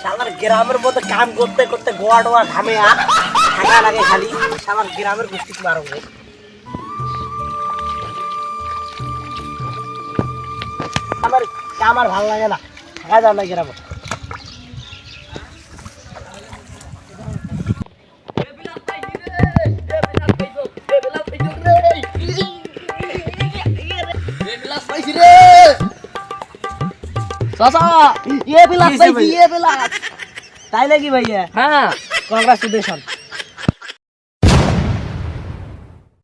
শালার গ্রামের মধ্যে কাম করতে করতে গোয়া টোয়া ঘামে থাকা লাগে খালি শালার গ্রামের গোষ্ঠী মারো রে আমার ভালো লাগে না থাকা যায় না গ্রামে তাই নাকি ভাইয়া? হ্যাঁ কংগ্রাচুলেশন।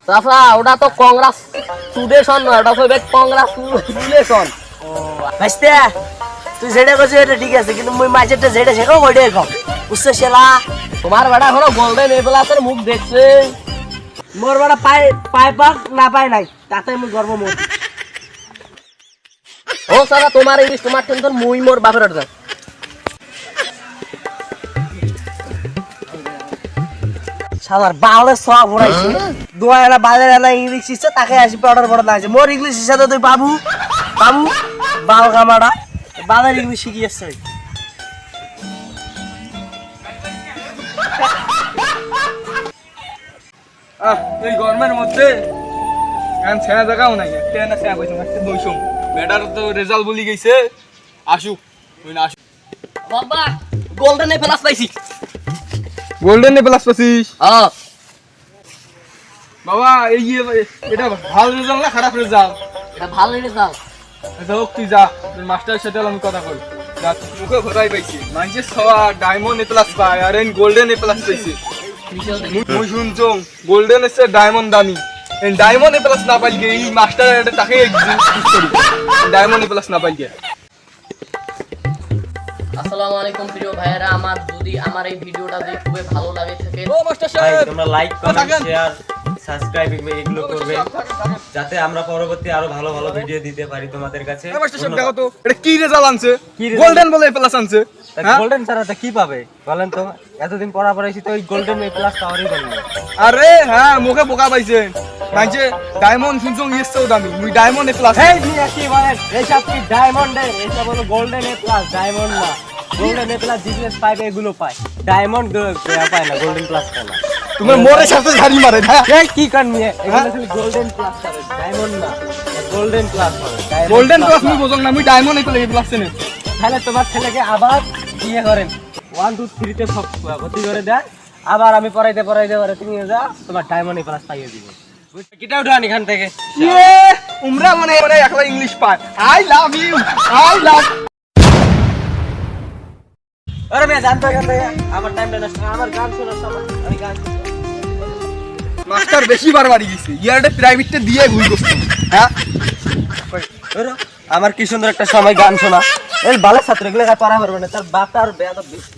চাচা ওটা তো কংগ্রাচুলেশন নয়, ওটা কইবে কংগ্রাচুলেশন। ও ভাইস্তে তুই যেটা করছিস এটা ঠিক আছে, কিন্তু মুই মাঝেরটা যেটা শেখাও ওইটাই কম বুঝছো শেলা। তোমার বেটা এখনো গোল্ডেন এ প্লাসের মুখ দেখছে। মোর বেটা পায় পাক না পায় নাই তাতে মুই গর্ব মোর। ও চাচা তোমার ইংলিশ তোমার টেনশন, মুই মোর বাপের অর্জন। শালার বাউলের সব ভরাইছে দোয়া এলা বাজার এলা ইংলিশ শিখছে তাকে আসি অর্ডার বড় লাগছে মোর ইংলিশ শিখাতে তুই বাবু বাবু বাল গামাড়া বাজার ইংলিশ শিখিয়েছে। এই গরমের মধ্যে এখন ছেঁড়া জায়গাও নাই, একটা না ছেঁড়া পাইছে একটা দইসম ব্যাটার তো রেজাল্ট বলি গেছে আসুক ওই না আসুক। বাবা গোল্ডেন এ প্লাস পাইছি। গোল্ডেন এ প্লাস পাইছিস? হ্যাঁ বাবা এই এটা ভালো রেজাল্ট না খারাপ রেজাল্ট? এটা ভালো রেজাল্ট। আচ্ছা হোক তুই যা, তোর মাস্টারের সাথে আমি কথা কই। যা মুখে ভরাই পাইছি মানছে সবা ডায়মন্ড এ প্লাস পায় আর এন গোল্ডেন এ প্লাস পাইছে। মুই শুনছং গোল্ডেন এর ডায়মন্ড দামি, ডায়মন্ড এ প্লাস না পাইলে এই মাস্টার তাকে করি ডায়মন্ড এ প্লাস না পাইলে। আসসালামু আলাইকুম প্রিয় ভাইয়েরা, আমার যদি আমার এই ভিডিওটা দেখে খুবই ভালো লাগে থাকে ও মাস্টার সাহেব তোমরা লাইক কমেন্ট শেয়ার সাবস্ক্রাইব এগুলো করবে যাতে আমরা পরবর্তী আরো ভালো ভালো ভিডিও দিতে পারি তোমাদের কাছে। মাস্টার সাহেব দেখো তো এটা কি রেজাল্ট আনছে, কি result? গোল্ডেন বলে প্লাস আনছে। গোল্ডেন ছাড়া কি পাবে বলেন তো? এতদিন পড়া পড়াইছি তো ওই গোল্ডেন এ প্লাস পাওয়ারই বলেন। আরে হ্যাঁ মুখে বোকা পাইছেন মানছে ডায়মন্ড শুনছং ইয়েসও দামি, মুই ডায়মন্ড এ প্লাস। এই মিয়া কি বলেন এইসব কি ডায়মন্ড এইসব হলো গোল্ডেন এ প্লাস ডায়মন্ড না। গোল্ডেন এ প্লাস জিপিএস 5 এগুলো পায়, ডায়মন্ড পায় না, গোল্ডেন প্লাস পায় না। তোমার মোরে সাথে ঝাড়ি মারে হ্যাঁ। এই কি কান মিয়া এগুলো খালি গোল্ডেন প্লাস পাবে ডায়মন্ড না, গোল্ডেন প্লাস পাবে। গোল্ডেন প্লাস মুই বোঝং না, মুই ডায়মন্ড এ প্লাস নেই। তাহলে তোমার ছেলেকে আবার বিয়ে করেন 1 2 3 তে সব ভর্তি করে দেয়, আবার আমি পড়াইতে পারে তুমি যা তোমার ডায়মন্ড এ প্লাস পাইয়ে দিব। কিটা উঠান এখান থেকে। ইয়ে উমরা মনে মনে একলা ইংলিশ পায়। I love you I love. আরে মিয়া জানতো এখান থেকে আমার টাইমটা নষ্ট আমার গান শোনার সময় আমি গান শুনছি। মাস্টার বেশি বার বাড়ি গেছে ইয়ারটা প্রাইভেটে দিয়ে ঘুরি করছে হ্যাঁ। ধরো আমার কি সুন্দর একটা সময় গান শোনা এই ভালো ছাত্র এগুলো পড়া পারবে না তার বাপটা আর বেয়াদব বেশি।